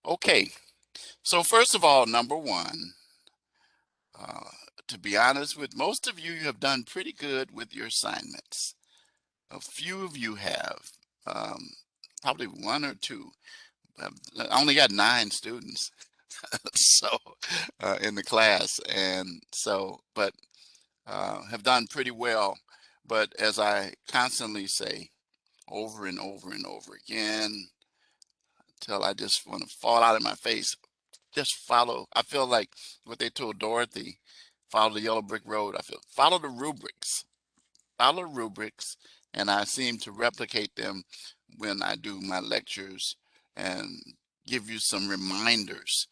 Okay, so first of all, number one, uh, to be honest with most of you, you have done pretty good with your assignments. A few of you have, um, probably one or two. I only got 9 students, so in the class, and so, but have done pretty well. But as I constantly say, over and over and over again, till I just want to fall out of my face, just follow. I feel like what they told Dorothy, follow the yellow brick road. I feel follow the rubrics, follow rubrics, and I seem to replicate them when I do my lectures and give you some reminders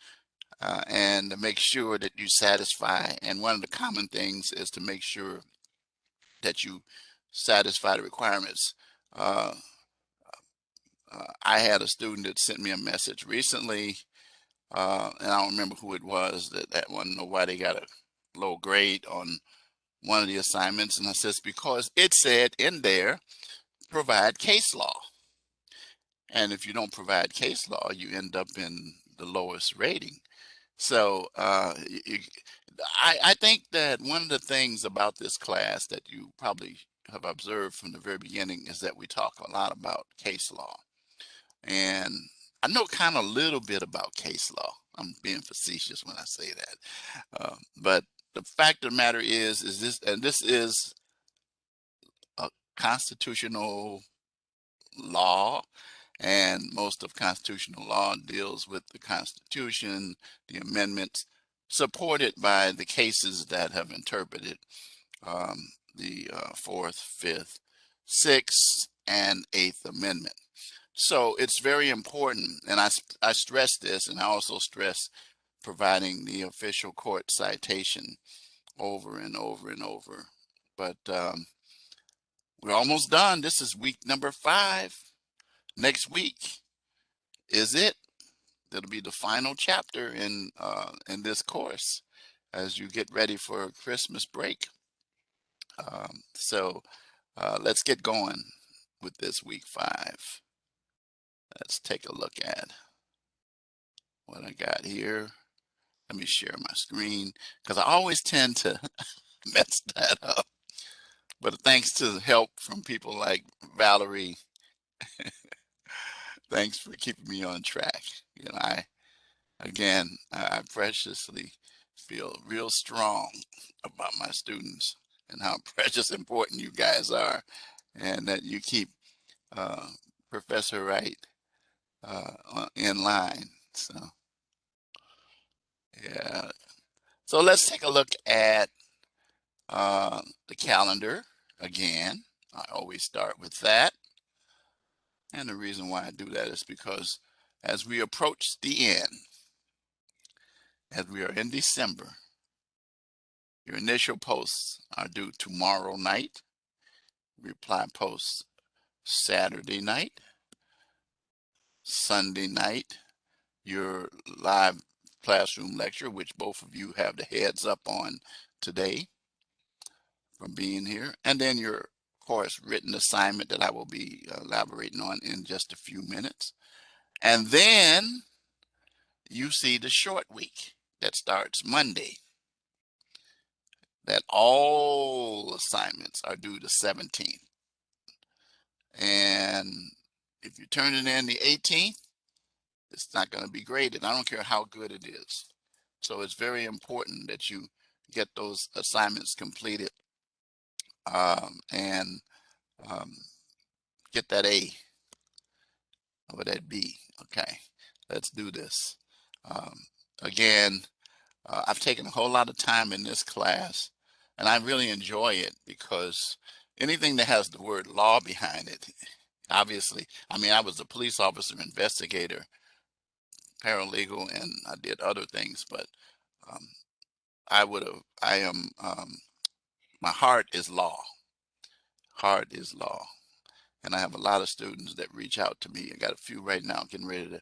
and to make sure that you satisfy. And one of the common things is to make sure that you satisfy the requirements. Uh, I had a student that sent me a message recently, and I don't remember who it was that wanted to know why they got a low grade on one of the assignments. And I says, because it said in there, provide case law. And if you don't provide case law, you end up in the lowest rating. So I think that one of the things about this class that you probably have observed from the very beginning is that we talk a lot about case law. And I know kind of a little bit about case law. I'm being facetious when I say that. But the fact of the matter is this, and this is a constitutional law, and most of constitutional law deals with the Constitution, the amendments, supported by the cases that have interpreted the Fourth, Fifth, Sixth, and Eighth Amendment. So it's very important, and I stress this, and I also stress providing the official court citation over and over and over. But we're almost done. This is week number 5. Next week is it. That'll be the final chapter in this course as you get ready for Christmas break. So let's get going with this week 5. Let's take a look at what I got here. Let me share my screen because I always tend to mess that up. But thanks to help from people like Valerie, thanks for keeping me on track. I preciously feel real strong about my students and how precious important you guys are, and that you keep uh, Professor Wright in line. So, yeah. So let's take a look at the calendar again. I always start with that. And the reason why I do that is because as we approach the end, as we are in December, your initial posts are due tomorrow night, reply posts Saturday night, Sunday night, your live classroom lecture, which both of you have the heads up on today from being here, and then your course written assignment that I will be elaborating on in just a few minutes. And then you see the short week that starts Monday, that all assignments are due the 17th. And if you turn it in the 18th, it's not going to be graded. I don't care how good it is. So it's very important that you get those assignments completed and um, get that A or that B. Okay, let's do this. Um, again, I've taken a whole lot of time in this class, and I really enjoy it because anything that has the word law behind it, obviously, I mean, I was a police officer, investigator, paralegal, and I did other things, but um, I am, my heart is law. Heart is law. And I have a lot of students that reach out to me. I got a few right now getting ready to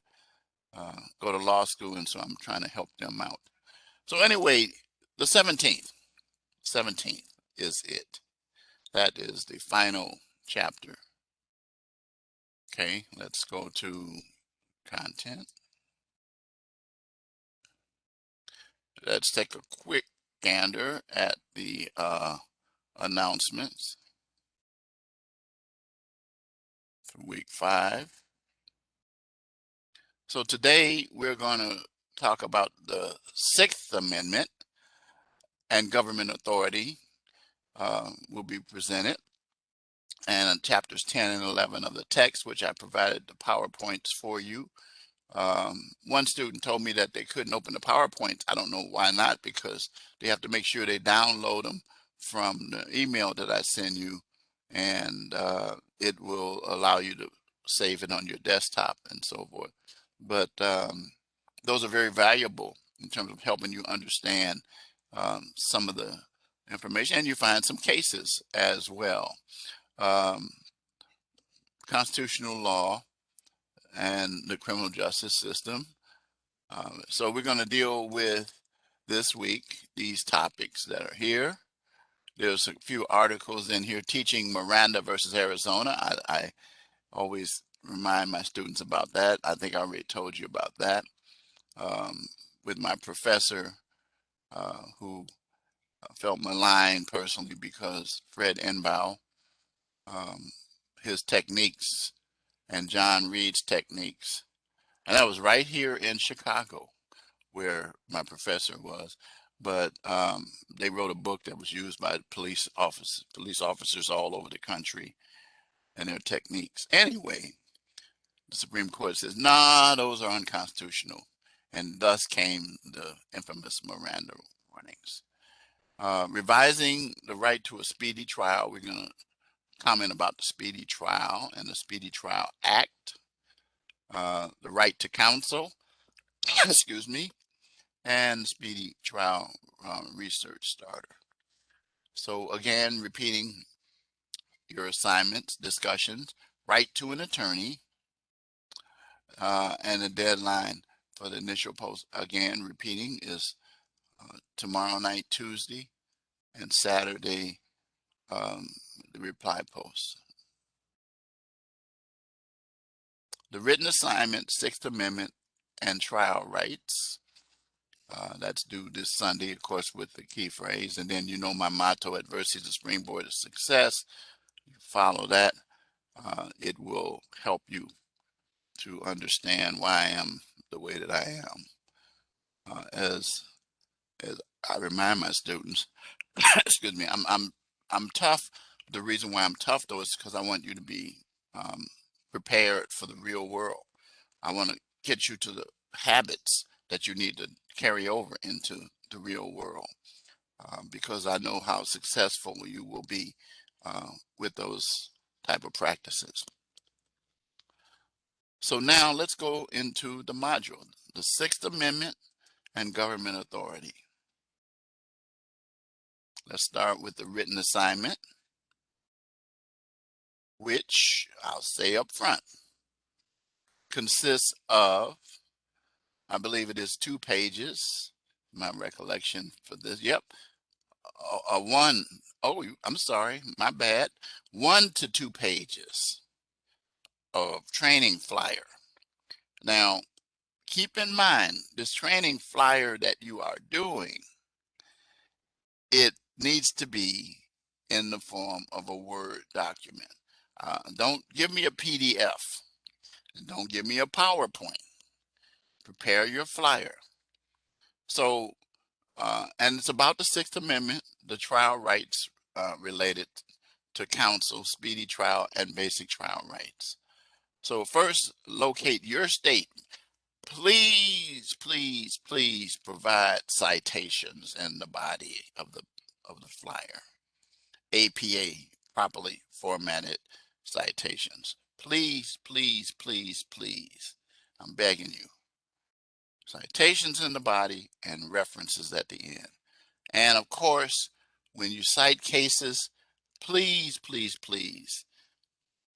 go to law school, and so I'm trying to help them out. So anyway, the 17th is it. That is the final chapter. Okay, let's go to content. let's take a quick gander at the announcements for week 5. So today we're going to talk about the Sixth Amendment and government authority will be presented, and chapters 10 and 11 of the text, which I provided the PowerPoints for you. One student told me that they couldn't open the PowerPoints. I don't know why not, because they have to make sure they download them from the email that I send you, and it will allow you to save it on your desktop and so forth. But those are very valuable in terms of helping you understand some of the information, and you find some cases as well. Constitutional law and the criminal justice system. So we're going to deal with this week these topics that are here. There's a few articles in here teaching Miranda versus Arizona. I always remind my students about that. I think I already told you about that with my professor who felt maligned personally because Fred Enbow, his techniques and John Reed's techniques, and that was right here in Chicago where my professor was. But they wrote a book that was used by police officers all over the country and their techniques. Anyway, the Supreme Court says, nah, those are unconstitutional. And thus came the infamous Miranda warnings. Revising the right to a speedy trial. We're going to comment about the Speedy Trial and the Speedy Trial Act, the right to counsel, excuse me, and Speedy Trial Research Starter. So again, repeating your assignments, discussions, right to an attorney, and the deadline for the initial post, again, repeating, is tomorrow night, Tuesday, and Saturday, the reply post. The written assignment, Sixth Amendment, and trial rights. That's due this Sunday, of course, with the key phrase. And then you know my motto, adversity is the springboard of success. You follow that. It will help you to understand why I am the way that I am. As I remind my students, excuse me, I'm tough. The reason why I'm tough, though, is because I want you to be prepared for the real world. I want to get you to the habits that you need to carry over into the real world, because I know how successful you will be with those type of practices. So now let's go into the module, the Sixth Amendment and government authority. Let's start with the written assignment, which I'll say up front consists of, I believe it is 2 pages, my recollection for this. Yep. I'm sorry, my bad. 1 to 2 pages of training flyer. Now, keep in mind, this training flyer that you are doing, it needs to be in the form of a Word document. Don't give me a PDF. Don't give me a PowerPoint. Prepare your flyer. So, and it's about the Sixth Amendment, the trial rights related to counsel, speedy trial, and basic trial rights. So first, locate your state. Please, please, please provide citations in the body of the flyer. APA, properly formatted citations. Please, please, please, please. I'm begging you. Citations in the body and references at the end. And of course, when you cite cases, please, please, please,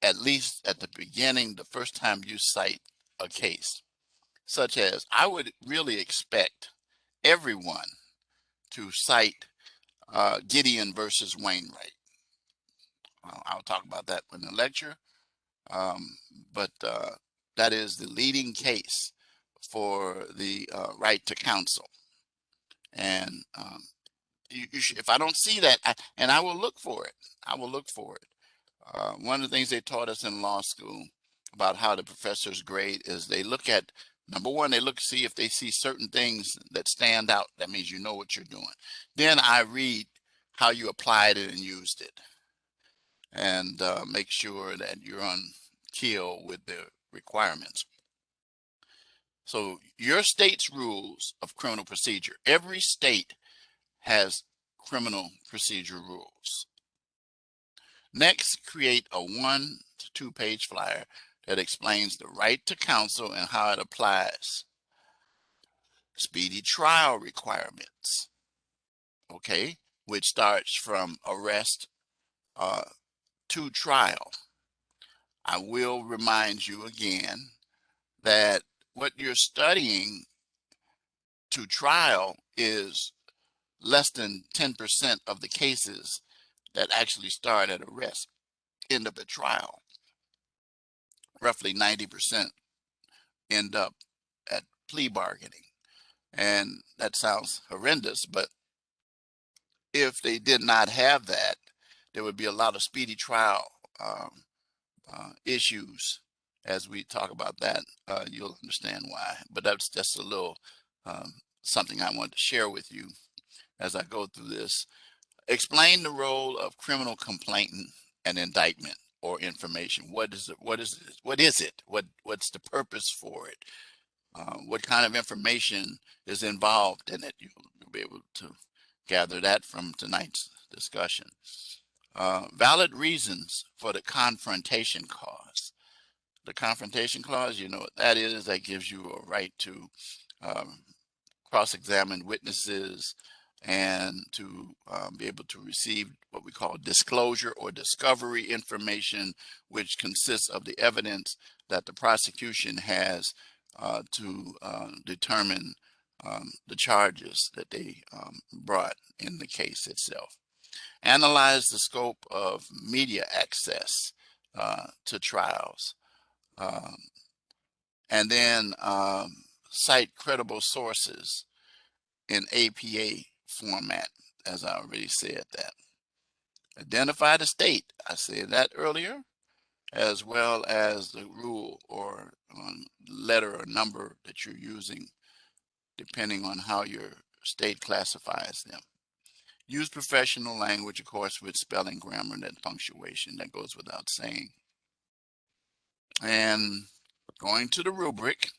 at least at the beginning, the first time you cite a case, such as, I would really expect everyone to cite Gideon versus Wainwright. I'll talk about that in the lecture, but that is the leading case for the right to counsel. And you should, if I don't see that, I will look for it. I will look for it. One of the things they taught us in law school about how the professors grade is they look at, number one, they look to see if they see certain things that stand out. That means you know what you're doing. Then I read how you applied it and used it, and make sure that you're on keel with the requirements. So your state's rules of criminal procedure, every state has criminal procedure rules. Next, create a 1 to 2 page flyer that explains the right to counsel and how it applies. Speedy trial requirements, okay, which starts from arrest to trial. I will remind you again that what you're studying to trial is less than 10% of the cases that actually start at arrest end up at trial. Roughly 90% end up at plea bargaining. And that sounds horrendous, but if they did not have that, there would be a lot of speedy trial issues. As we talk about that, you'll understand why. But that's just a little something I wanted to share with you as I go through this. Explain the role of criminal complainant and indictment or information. What is it? What is it? What is it? What's the purpose for it? What kind of information is involved in it? You'll be able to gather that from tonight's discussion. Valid reasons for the confrontation clause. The confrontation clause, you know what that is. That gives you a right to um, cross-examine witnesses and to be able to receive what we call disclosure or discovery information, which consists of the evidence that the prosecution has to determine the charges that they brought in the case itself. Analyze the scope of media access to trials. Um, and then cite credible sources in APA format, as I already said that. Identify the state, I said that earlier, as well as the rule or letter or number that you're using, depending on how your state classifies them. Use professional language, of course, with spelling, grammar, and punctuation. That goes without saying. And going to the rubric,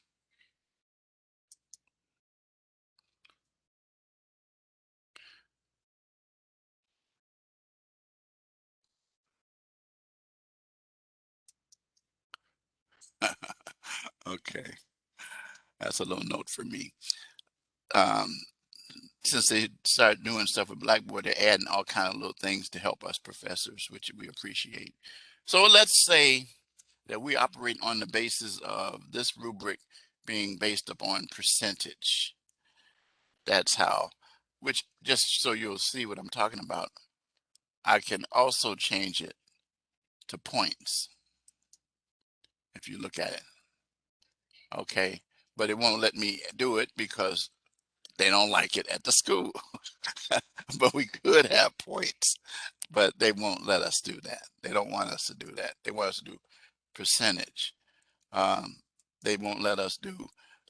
okay, that's a little note for me. Um, since they started doing stuff with Blackboard, they're adding all kind of little things to help us professors, which we appreciate. So let's say that we operate on the basis of this rubric being based upon percentage. That's how, which just so you'll see what I'm talking about, I can also change it to points if you look at it. Okay, but it won't let me do it because they don't like it at the school. But we could have points, but they won't let us do that. They don't want us to do that. They want us to do percentage. Um, they won't let us do,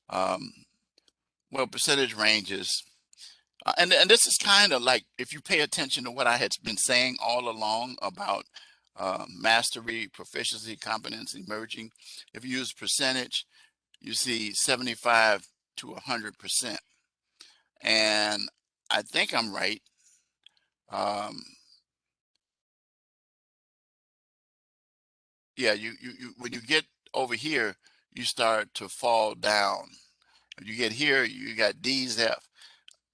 um, well, percentage ranges. And this is kind of like, if you pay attention to what I had been saying all along about mastery, proficiency, competence, emerging. If you use percentage, you see 75 to 100%. And I think I'm right. Um, yeah, you when you get over here, you start to fall down. When you get here, you got D's, F,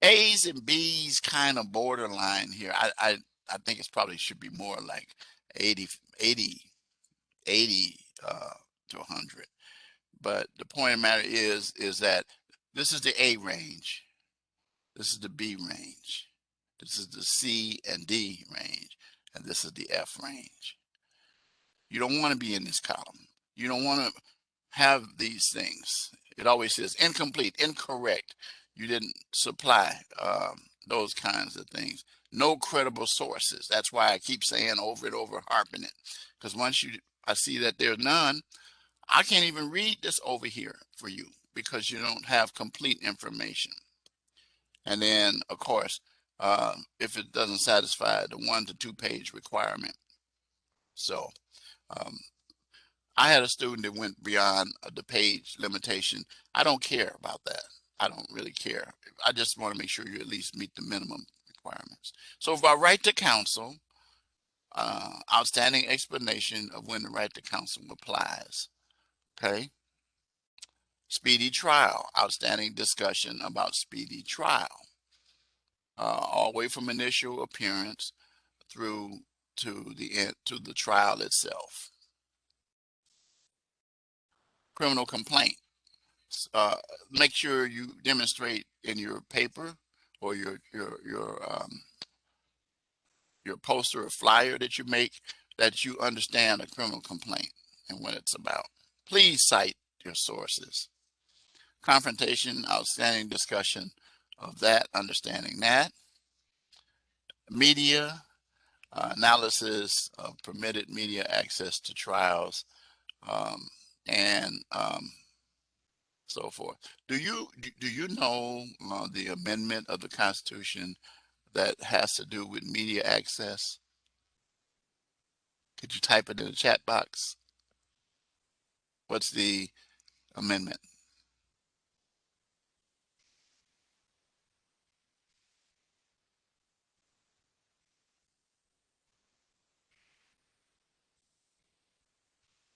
A's and B's kind of borderline here. I think it's probably should be more like 80, 80, 80 to 100. But the point of the matter is that this is the A range. This is the B range. This is the C and D range. And this is the F range. You don't want to be in this column. You don't want to have these things. It always says incomplete, incorrect. You didn't supply those kinds of things. No credible sources. That's why I keep saying over and over, harping it. Because I see that there's none, I can't even read this over here for you because you don't have complete information. And then, of course, if it doesn't satisfy the 1 to 2 page requirement. So um, I had a student that went beyond the page limitation. I don't care about that. I don't really care. I just want to make sure you at least meet the minimum requirements. So for our right to counsel, outstanding explanation of when the right to counsel applies. Okay. Speedy trial, outstanding discussion about speedy trial, all the way from initial appearance through to the end, to the trial itself. Criminal complaint. Uh, Make sure you demonstrate in your paper or your poster or flyer that you make that you understand a criminal complaint and what it's about. Please cite your sources. Confrontation, outstanding discussion of that, understanding that. Media, analysis of permitted media access to trials, and so forth. Do you know the amendment of the Constitution that has to do with media access? Could you type it in the chat box? What's the amendment?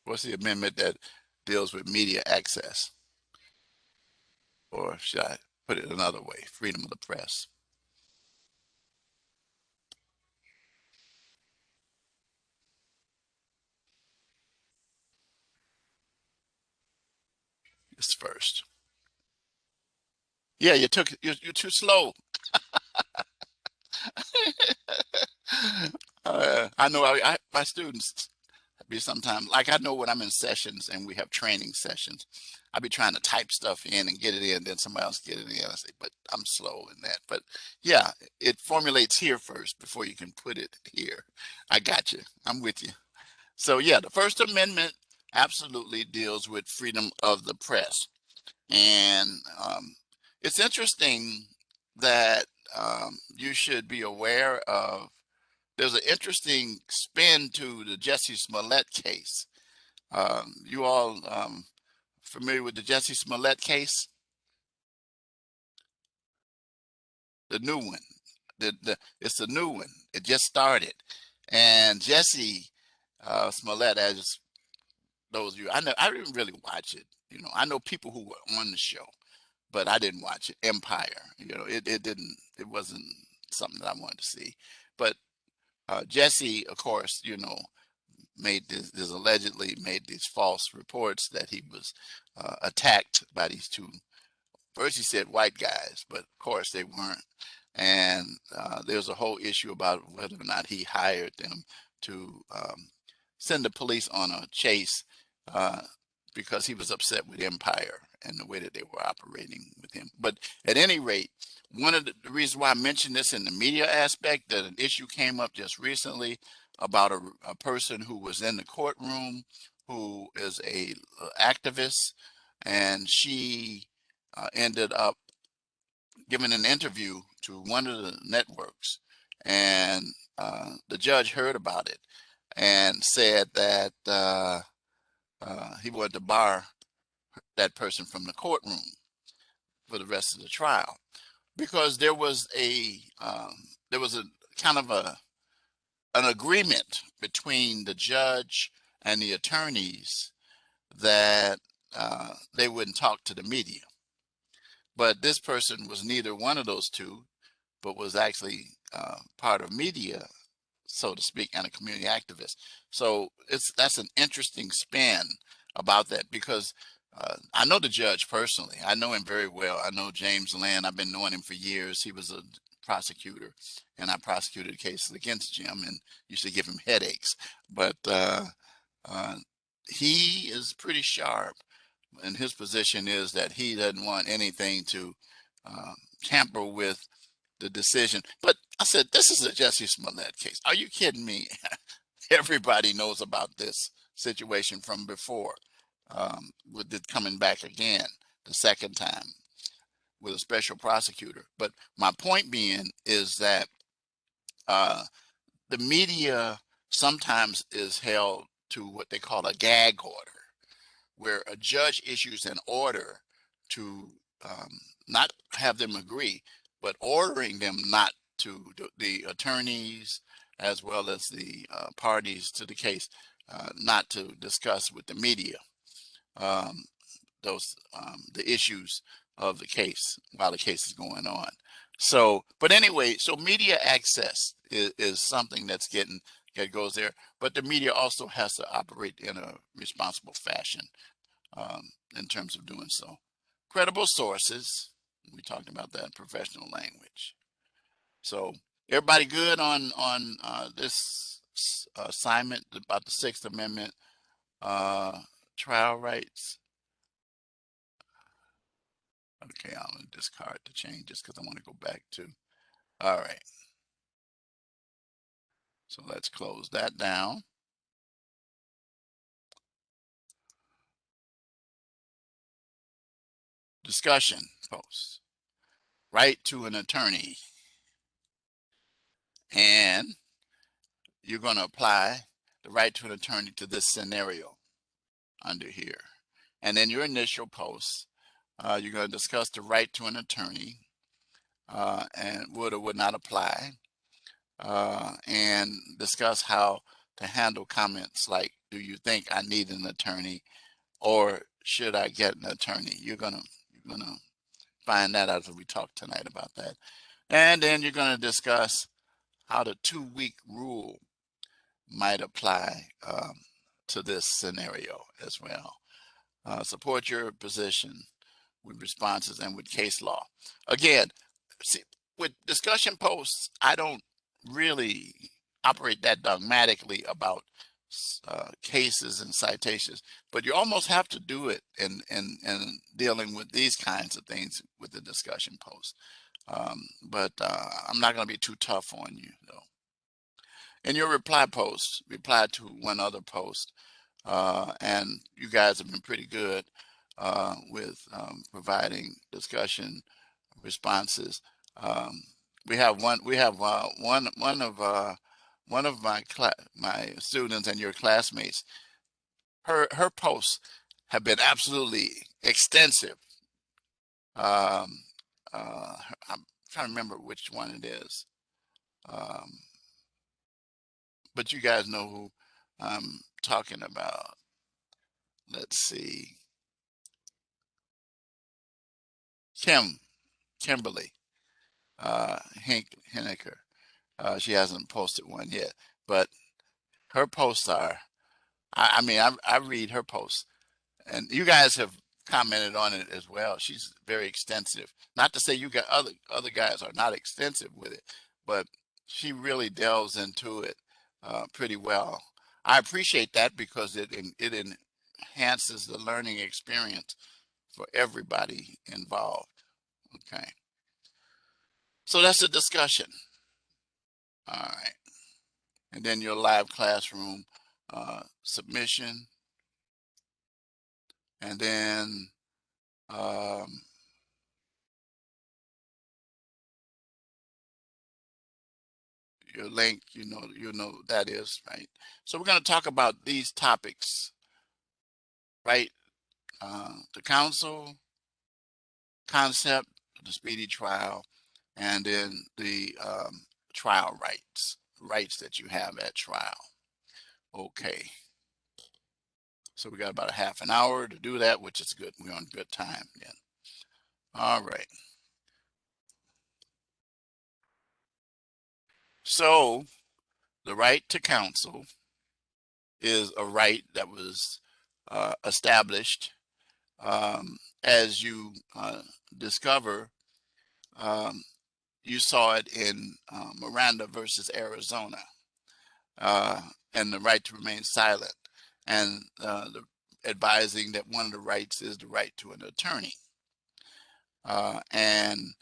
What's the amendment that deals with media access? Or should I put it another way? Freedom of the press. It's first. Yeah, you're too slow. I know my students be sometimes like I know when I'm in sessions and we have training sessions, I be trying to type stuff in and get it in, then somebody else get it in. I say, but I'm slow in that. But yeah, it formulates here first before you can put it here. I got you. I'm with you. So yeah, the First Amendment absolutely deals with freedom of the press, and it's interesting that you should be aware of. There's an interesting spin to the Jesse Smollett case. You all familiar with the Jesse Smollett case? The new one. It's the new one. It just started, and Jesse Smollett, as those of you, I didn't really watch it. I know people who were on the show, but I didn't watch it. Empire. It wasn't something that I wanted to see. But Jesse, of course, made this allegedly made these false reports that he was attacked by these two. First, he said white guys, but of course they weren't. And there's a whole issue about whether or not he hired them to send the police on a chase uh, because he was upset with Empire and the way that they were operating with him. But at any rate, one of the reasons why I mentioned this in the media aspect, that an issue came up just recently about a person who was in the courtroom who is a activist, and she ended up giving an interview to one of the networks, and the judge heard about it and said that he wanted to bar that person from the courtroom for the rest of the trial because there was a kind of an agreement between the judge and the attorneys that they wouldn't talk to the media. But this person was neither one of those two, but was actually part of media, so to speak, and a community activist. So that's an interesting spin about that because I know the judge personally. I know him very well. I know James Land. I've been knowing him for years. He was a prosecutor, and I prosecuted cases against Jim and used to give him headaches. But uh, he is pretty sharp, and his position is that he doesn't want anything to tamper with the decision. But I said, this is a Jesse Smollett case. Are you kidding me? Everybody knows about this situation from before, with it coming back again the second time with a special prosecutor. But my point being is that uh, the media sometimes is held to what they call a gag order, where a judge issues an order to not have them agree, but ordering them not to, the attorneys as well as the parties to the case, not to discuss with the media um, the issues of the case while the case is going on. So, but anyway, so media access is something that goes there, but the media also has to operate in a responsible fashion in terms of doing so. Credible sources, we talked about that, professional language. So everybody good on this assignment about the Sixth Amendment trial rights? Okay, I'm gonna discard the changes because I want to go back to. All right, so let's close that down. Discussion posts. Right to an attorney. And you're going to apply the right to an attorney to this scenario under here. And then your initial post, you're going to discuss the right to an attorney and would or would not apply, and discuss how to handle comments like, do you think I need an attorney or should I get an attorney? You're gonna find that out as we talk tonight about that. And then you're going to discuss how the 2-week rule might apply to this scenario as well. Support your position with responses and with case law. Again, see, with discussion posts, I don't really operate that dogmatically about cases and citations, but you almost have to do it in dealing with these kinds of things with the discussion post. But I'm not going to be too tough on you, though. In your reply post, reply to one other post, and you guys have been pretty good with providing discussion responses. Um, we have one. We have one of my students and your classmates. Her posts have been absolutely extensive. Um, I'm trying to remember which one it is, but you guys know who I'm talking about. Let's see, Kimberly Henniker. She hasn't posted one yet, but her posts are. I mean, I read her posts, and you guys have commented on it as well. She's very extensive. Not to say you got other guys are not extensive with it, but she really delves into it pretty well. I appreciate that because it enhances the learning experience for everybody involved. Okay, so that's a discussion. All right, and then your live classroom submission, and then um, your link, you know that is right. So we're going to talk about these topics, right? The counsel concept, the speedy trial, and then the trial rights that you have at trial. Okay. So we got about a half an hour to do that, which is good. We're on good time then. All right. So the right to counsel is a right that was established as you discover. Um, you saw it in Miranda versus Arizona, uh, and the right to remain silent, and advising that one of the rights is the right to an attorney. And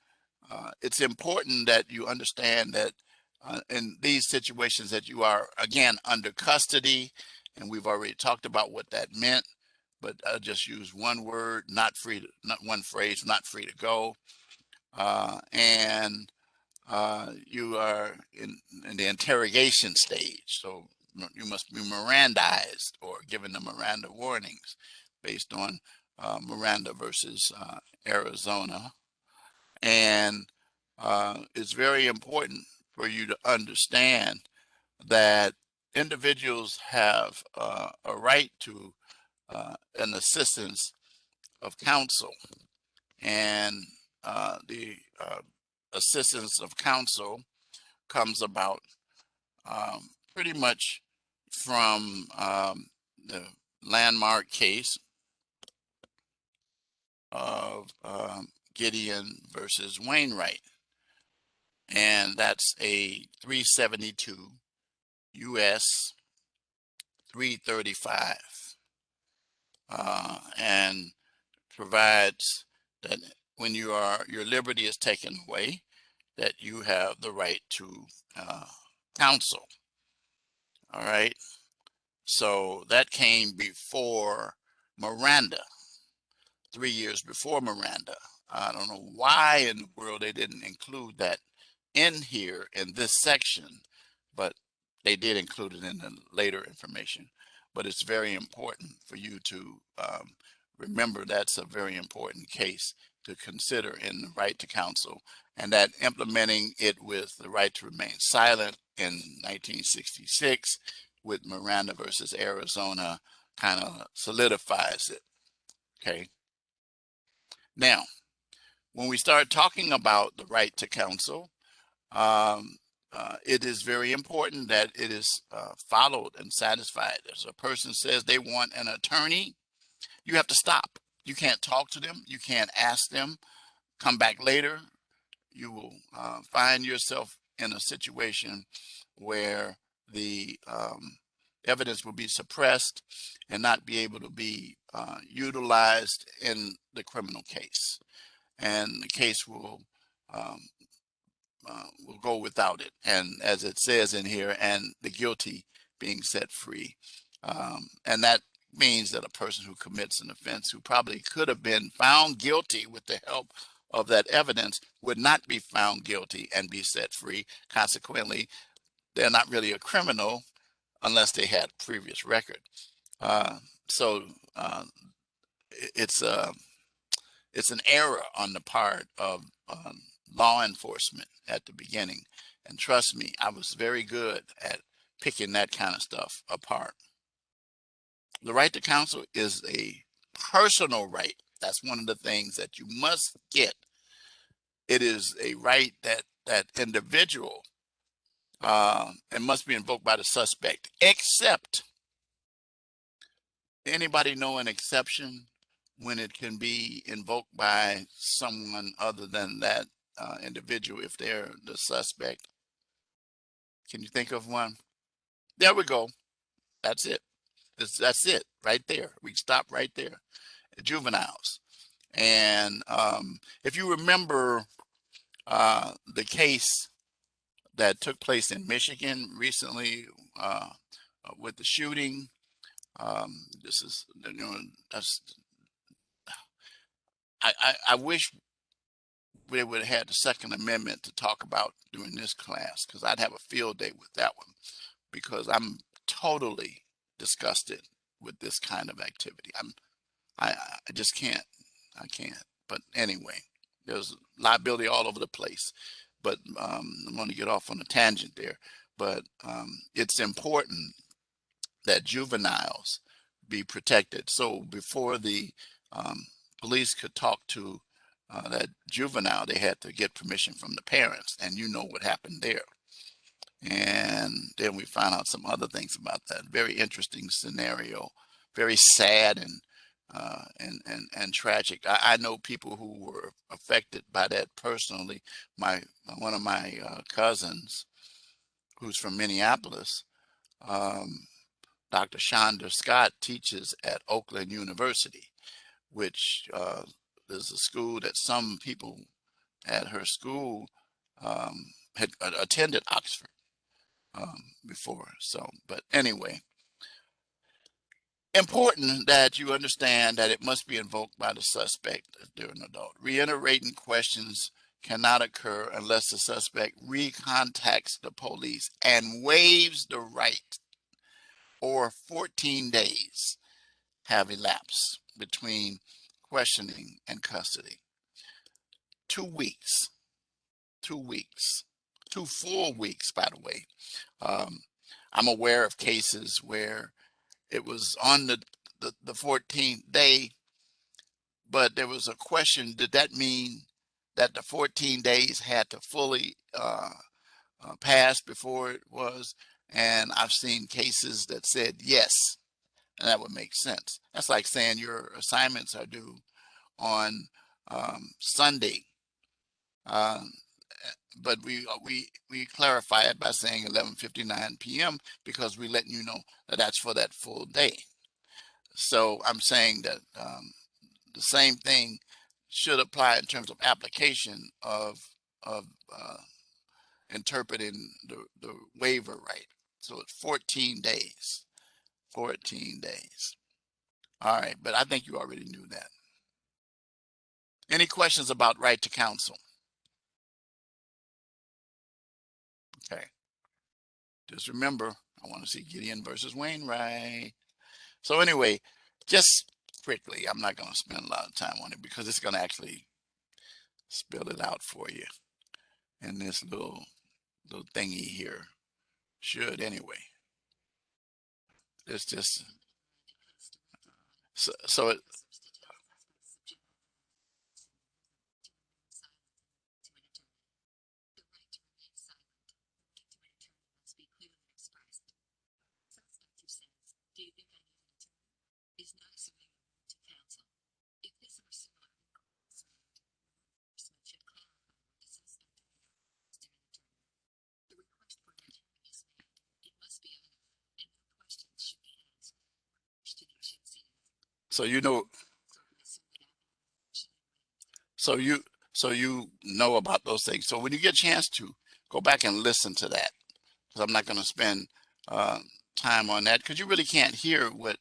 it's important that you understand that in these situations that you are, again, under custody, and we've already talked about what that meant, but I just use one word, not free to, not one phrase, not free to go. And you are in the interrogation stage. So you must be Mirandized or given the Miranda warnings based on Miranda versus Arizona. And it's very important for you to understand that individuals have a right to an assistance of counsel. And the assistance of counsel comes about pretty much from the landmark case of Gideon versus Wainwright. And that's a 372 US 335, and provides that when your liberty is taken away, that you have the right to counsel. All right. So that came before Miranda, 3 years before Miranda. I don't know why in the world they didn't include that in here in this section, but they did include it in the later information. But it's very important for you to remember that's a very important case to consider in the right to counsel, and that implementing it with the right to remain silent in 1966 with Miranda versus Arizona kind of solidifies it. Okay. Now, when we start talking about the right to counsel, it is very important that it is followed and satisfied. As a person says they want an attorney, you have to stop. You can't talk to them. You can't ask them. Come back later. You will find yourself in a situation where the evidence will be suppressed and not be able to be utilized in the criminal case. And the case um, will go without it. And as it says in here, and the guilty being set free. And that means that a person who commits an offense who probably could have been found guilty with the help of that evidence would not be found guilty and be set free. Consequently, they're not really a criminal unless they had a previous record. So it's it's an error on the part of law enforcement at the beginning. And trust me, I was very good at picking that kind of stuff apart. The right to counsel is a personal right. That's one of the things that you must get. It is a right that that individual and must be invoked by the suspect, except anybody know an exception when it can be invoked by someone other than that individual if they're the suspect? Can you think of one? There we go. That's it. That's it right there. We stop right there. Juveniles. And if you remember the case that took place in Michigan recently with the shooting, this is, you know, that's, I wish we would have had the Second Amendment to talk about during this class, because I'd have a field day with that one, because I'm totally disgusted with this kind of activity. I just can't. I can't. But anyway, there's liability all over the place. But I'm going to get off on a tangent there. But it's important that juveniles be protected. So before the police could talk to that juvenile, they had to get permission from the parents, and you know what happened there. And then we found out some other things about that. Very interesting scenario, very sad and tragic. I know people who were affected by that personally. One of my cousins, who's from Minneapolis, um, Dr. Shonda Scott teaches at Oakland University, which there's a school that some people at her school had attended Oxford before. So, but anyway, important that you understand that it must be invoked by the suspect if they're an adult. Reiterating questions cannot occur unless the suspect recontacts the police and waives the right, or 14 days have elapsed between questioning and custody. 2 weeks, 2 weeks, 2 full weeks, by the way. I'm aware of cases where it was on the 14th day, but there was a question, did that mean that the 14 days had to fully pass before it was? And I've seen cases that said yes, and that would make sense. That's like saying your assignments are due on Sunday, but we clarify it by saying 11:59 p.m. because we're letting you know that that's for that full day. So I'm saying that the same thing should apply in terms of application of interpreting the waiver right. So it's 14 days. 14 days. All right, but I think you already knew that. Any questions about right to counsel? Okay. Just remember, I want to see Gideon versus Wainwright. So anyway, just quickly, I'm not going to spend a lot of time on it because it's going to actually spell it out for you in this little thingy here. Should anyway. It's just so it, so you know so you so you know about those things. So when you get a chance to go back and listen to that, because I'm not going to spend uh, time on that because you really can't hear what's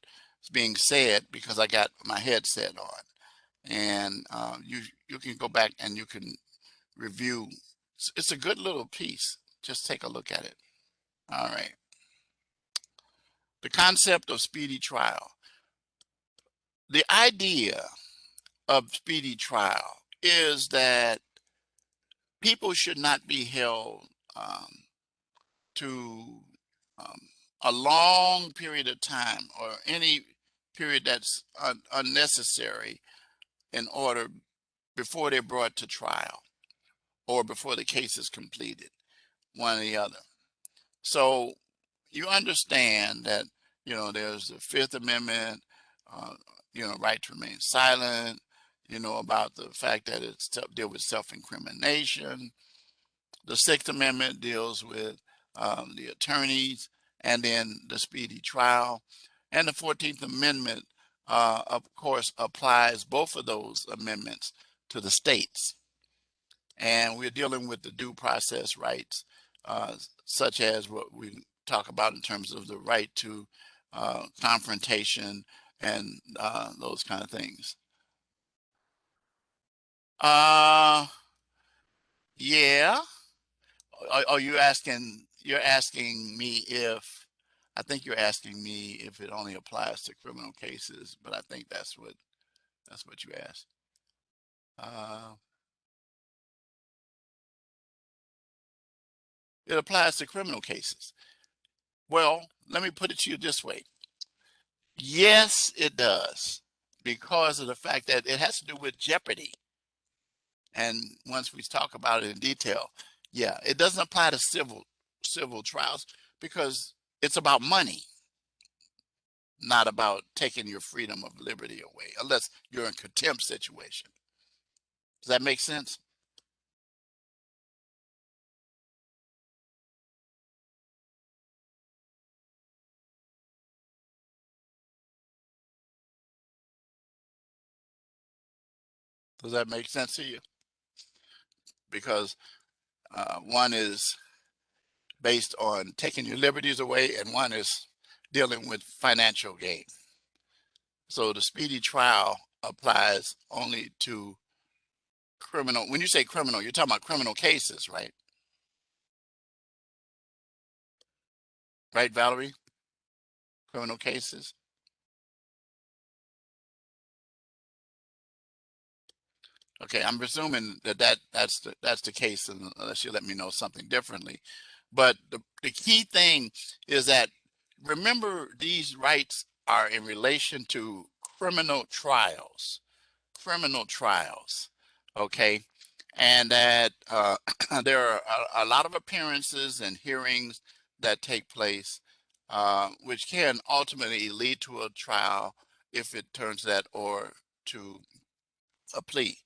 being said because I got my headset on, and you can go back and you can review. It's a good little piece. Just take a look at it. All right. The concept of speedy trial. The idea of speedy trial is that people should not be held to um, a long period of time or any period that's unnecessary in order before they're brought to trial or before the case is completed, one or the other. So you understand that, there's the Fifth Amendment, uh, right to remain silent, about the fact that it's deal with self-incrimination. The Sixth Amendment deals with the attorneys and then the speedy trial. And the 14th Amendment, of course, applies both of those amendments to the states. And we're dealing with the due process rights, such as what we talk about in terms of the right to confrontation and those kind of things. Yeah. Are you asking? You're asking me if? I think you're asking me if it only applies to criminal cases, but I think that's what you asked. Uh, it applies to criminal cases. Well, let me put it to you this way. Yes, it does, because of the fact that it has to do with jeopardy. And once we talk about it in detail, yeah, it doesn't apply to civil trials because it's about money, not about taking your freedom of liberty away, unless you're in contempt situation. Does that make sense? Does that make sense to you? Because one is based on taking your liberties away, and one is dealing with financial gain. So the speedy trial applies only to criminal. When you say criminal, you're talking about criminal cases, right? Right, Valerie? Criminal cases. Okay, I'm presuming that, that's the case, unless you let me know something differently. But the key thing is that, remember, these rights are in relation to criminal trials, criminal trials, okay? And that there are a lot of appearances and hearings that take place, which can ultimately lead to a trial if it turns that, or to a plea.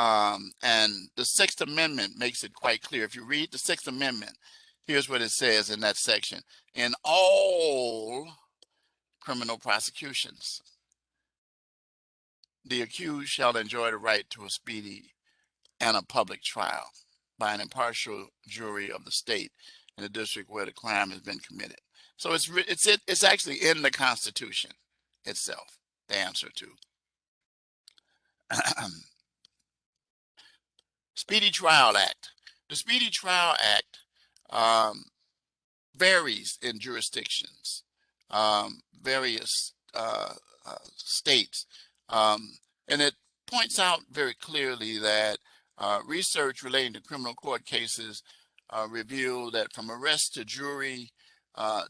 And the Sixth Amendment makes it quite clear. If you read the Sixth Amendment, here's what it says in that section. In all criminal prosecutions, the accused shall enjoy the right to a speedy and a public trial by an impartial jury of the state in the district where the crime has been committed. So it's actually in the Constitution itself, the answer to. Speedy Trial Act. The Speedy Trial Act um, varies in jurisdictions, various states, and it points out very clearly that research relating to criminal court cases reveal that from arrest to jury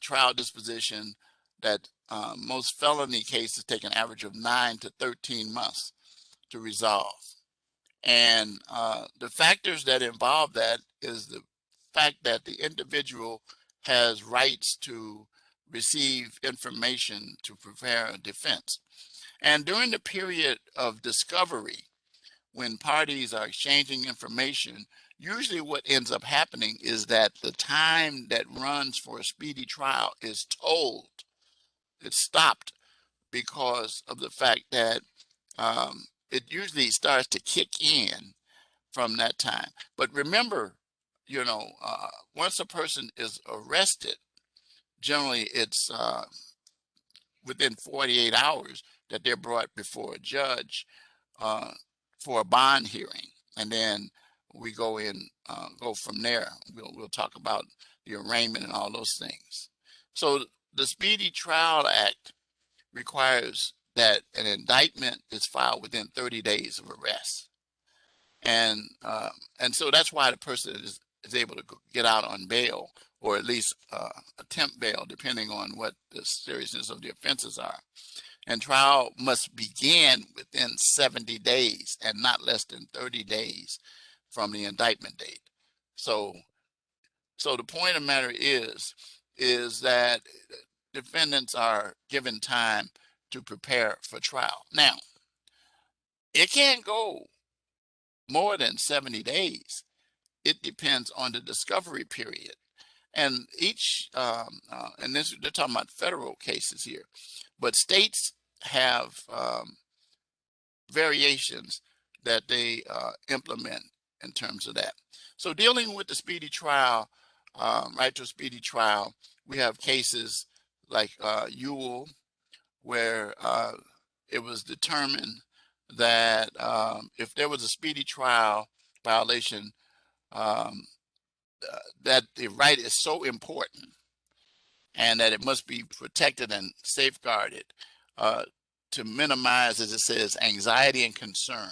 trial disposition, that most felony cases take an average of 9 to 13 months to resolve. And the factors that involve that is the fact that the individual has rights to receive information to prepare a defense. And during the period of discovery, when parties are exchanging information, usually what ends up happening is that the time that runs for a speedy trial is told, it's stopped, because of the fact that it usually starts to kick in from that time. But remember, once a person is arrested, generally it's within 48 hours that they're brought before a judge uh, for a bond hearing, and then we go from there. We'll talk about the arraignment and all those things. So the Speedy Trial Act requires that an indictment is filed within 30 days of arrest. And so that's why the person is able to get out on bail, or at least attempt bail, depending on what the seriousness of the offenses are. And trial must begin within 70 days and not less than 30 days from the indictment date. So the point of the matter is that defendants are given time to prepare for trial. Now, it can't go more than 70 days. It depends on the discovery period. And each, and this, they're talking about federal cases here, but states have variations that they implement in terms of that. So dealing with the speedy trial, right to a speedy trial, we have cases like Ewell, where it was determined that if there was a speedy trial violation, um, that the right is so important and that it must be protected and safeguarded uh, to minimize, as it says, anxiety and concern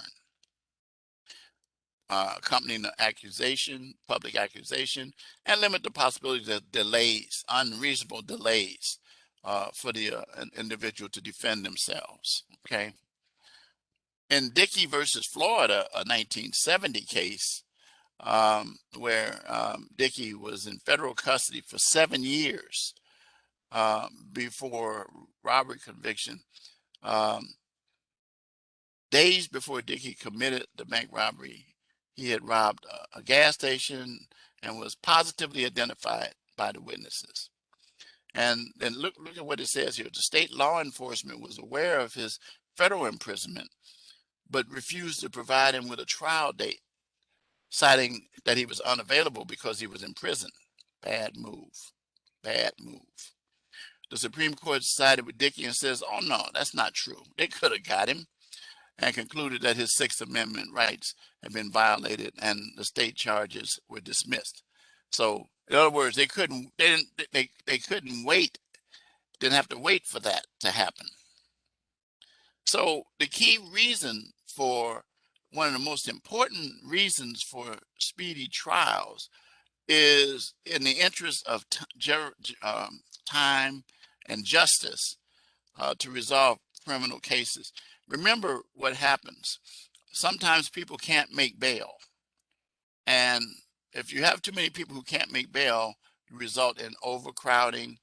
accompanying the accusation, public accusation, and limit the possibility of delays, unreasonable delays for the individual to defend themselves. Okay. In Dickey versus Florida, a 1970 case, where Dickey was in federal custody for 7 years before robbery conviction. Days before Dickey committed the bank robbery, he had robbed a gas station and was positively identified by the witnesses. And then look at what it says here. The state law enforcement was aware of his federal imprisonment but refused to provide him with a trial date, citing that he was unavailable because he was in prison. Bad move. Bad move. The Supreme Court sided with Dickey and says, oh no, that's not true. They could have got him, and concluded that his Sixth Amendment rights had been violated and the state charges were dismissed. So in other words, they couldn't wait, didn't have to wait for that to happen. So the key reason for one of the most important reasons for speedy trials is in the interest of time and justice to resolve criminal cases. Remember what happens. Sometimes people can't make bail. And if you have too many people who can't make bail, you result in overcrowding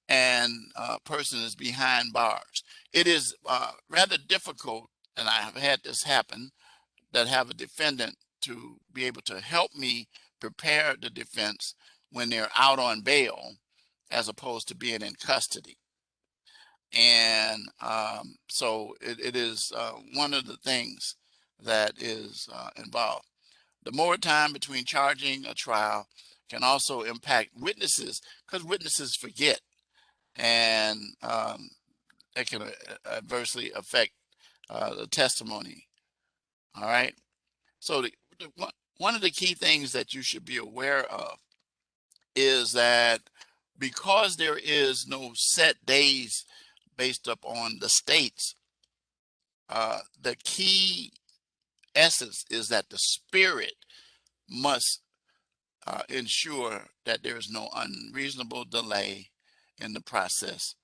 and a person is behind bars. It is rather difficult, and I have had this happen, that have a defendant to be able to help me prepare the defense when they're out on bail as opposed to being in custody. And so it is one of the things that is involved. The more time between charging a trial can also impact witnesses, because witnesses forget, and that can adversely affect the testimony. All right. So one of the key things that you should be aware of is that because there is no set days based upon the states, the key essence is that the spirit must ensure that there is no unreasonable delay in the process,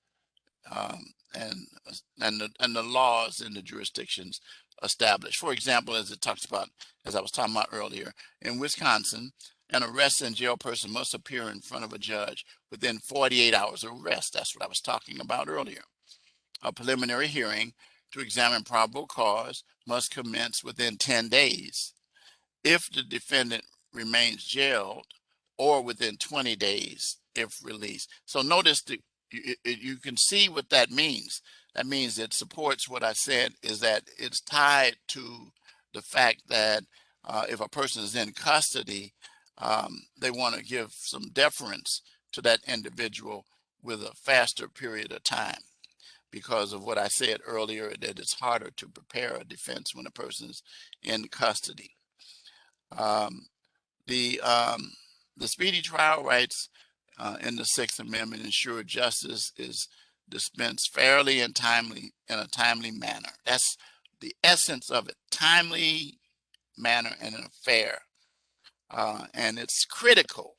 and the laws in the jurisdictions established. For example, as it talks about, as I was talking about earlier, in Wisconsin, an arrested and jail person must appear in front of a judge within 48 hours of arrest. That's what I was talking about earlier. A preliminary hearing to examine probable cause must commence within 10 days. If the defendant remains jailed, or within 20 days if released. So notice that you can see what that means. That means it supports what I said, is that it's tied to the fact that if a person is in custody, they want to give some deference to that individual with a faster period of time, because of what I said earlier, that it's harder to prepare a defense when a person's in custody. The speedy trial rights in the Sixth Amendment ensure justice is dispensed fairly and timely, in a timely manner. That's the essence of it: timely manner and in a fair. And it's critical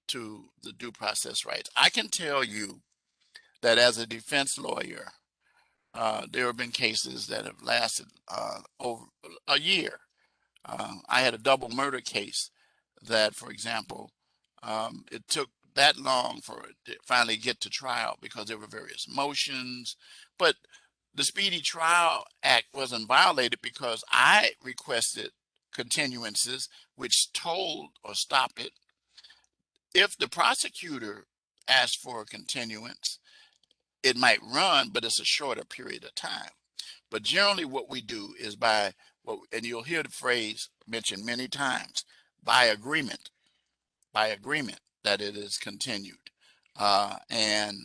to the due process rights. I can tell you that as a defense lawyer, there have been cases that have lasted over a year. I had a double murder case that, for example, it took that long for it to finally get to trial because there were various motions. But the Speedy Trial Act wasn't violated because I requested continuances, which told or stop it. If the prosecutor asked for a continuance, it might run, but it's a shorter period of time. But generally what we do is and you'll hear the phrase mentioned many times, by agreement that it is continued, and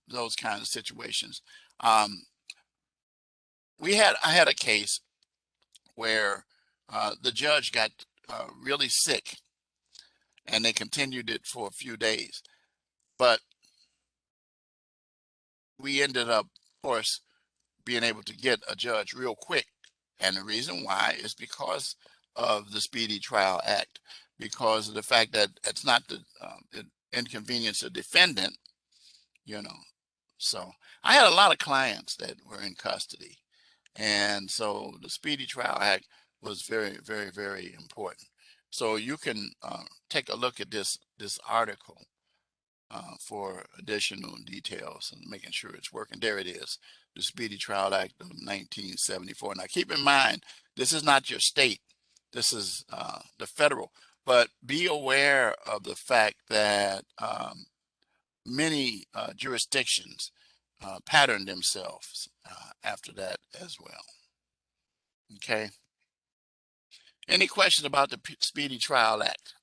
those kinds of situations. I had a case where the judge got really sick, and they continued it for a few days, but we ended up, of course, being able to get a judge real quick. And the reason why is because of the Speedy Trial Act, because of the fact that it's not the inconvenience of defendant, you know. So I had a lot of clients that were in custody. And so the Speedy Trial Act was very, very, very important. So you can take a look at this article for additional details and making sure it's working. There it is, the Speedy Trial Act of 1974. Now keep in mind, this is not your state, this is the federal, but be aware of the fact that many jurisdictions pattern themselves after that as well. Okay. Any questions about the Speedy Trial Act?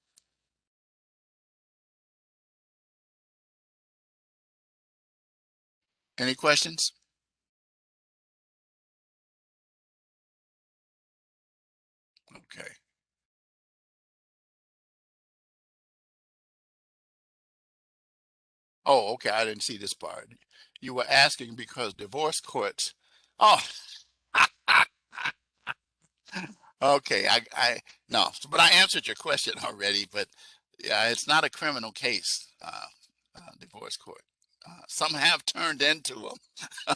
Any questions? Okay. Oh, okay. I didn't see this part. You were asking because divorce courts. Oh, okay. No, but I answered your question already. But yeah, it's not a criminal case. Divorce court. Some have turned into them,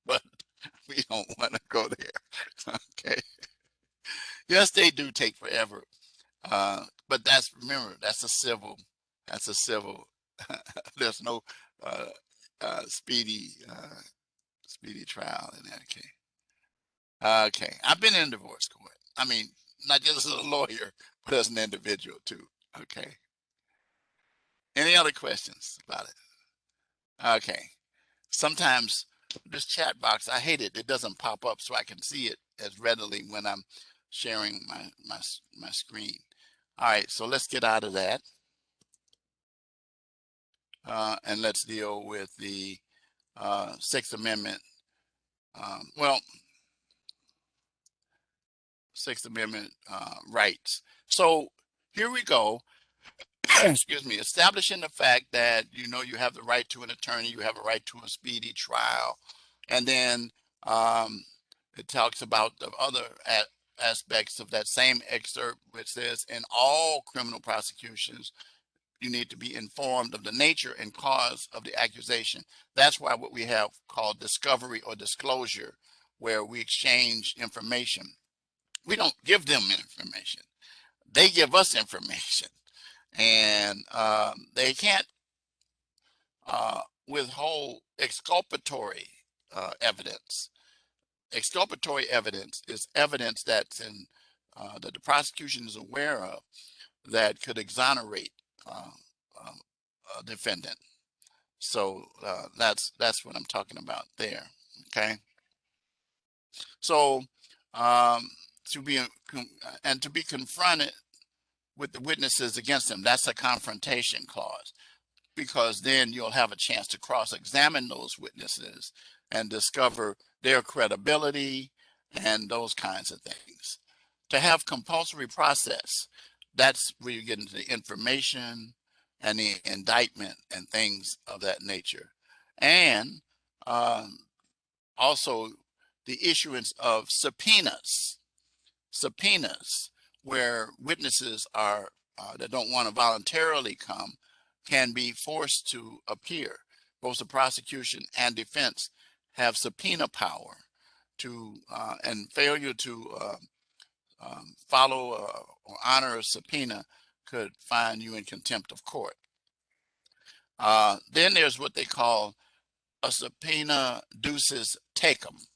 but we don't want to go there. Okay. Yes, they do take forever. But remember, that's a civil. That's a civil. There's no uh, speedy trial in that case. Okay, I've been in divorce court. I mean, not just as a lawyer, but as an individual too. Okay. Any other questions about it? Okay. Sometimes this chat box, I hate it. It doesn't pop up so I can see it as readily when I'm sharing my screen. All right, so let's get out of that. And let's deal with the Sixth Amendment. Well, Sixth Amendment rights. So here we go. Excuse me. Establishing the fact that you have the right to an attorney, you have a right to a speedy trial, and then um, it talks about the other aspects of that same excerpt, which says, in all criminal prosecutions, you need to be informed of the nature and cause of the accusation. That's why what we have called discovery or disclosure, where we exchange information. We don't give them information. They give us information. And they can't withhold exculpatory evidence. Exculpatory evidence is evidence that the prosecution is aware of that could exonerate um, a defendant. So that's what I'm talking about there. Okay. So um, to be and to be confronted with the witnesses against them, that's a confrontation clause, because then you'll have a chance to cross-examine those witnesses and discover their credibility and those kinds of things. To have compulsory process, that's where you get into the information and the indictment and things of that nature. And um, also the issuance of subpoenas where witnesses are that don't want to voluntarily come can be forced to appear. Both the prosecution and defense have subpoena power and failure to follow or honor a subpoena could find you in contempt of court. Then there's what they call a subpoena ducis tecum.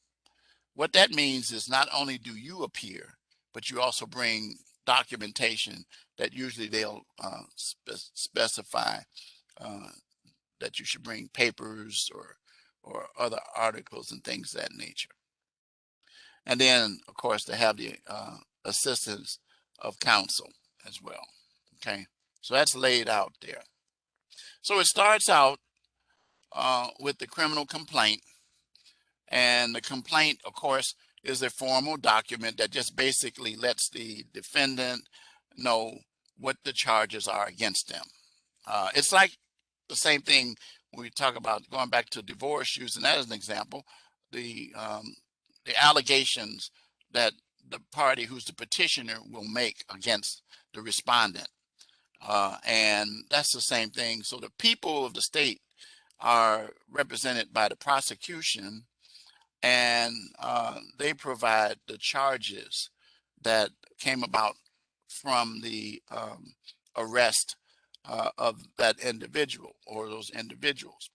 What that means is not only do you appear, but you also bring documentation that usually they'll specify uh, that you should bring papers or other articles and things of that nature. And then, of course, to have the assistance of counsel as well. Okay, so that's laid out there. So it starts out with the criminal complaint. And the complaint, of course, is a formal document that just basically lets the defendant know what the charges are against them. It's like the same thing when we talk about going back to divorce, using that as an example, the allegations that the party who's the petitioner will make against the respondent. And that's the same thing. So the people of the state are represented by the prosecution, and they provide the charges that came about from the arrest of that individual or those individuals.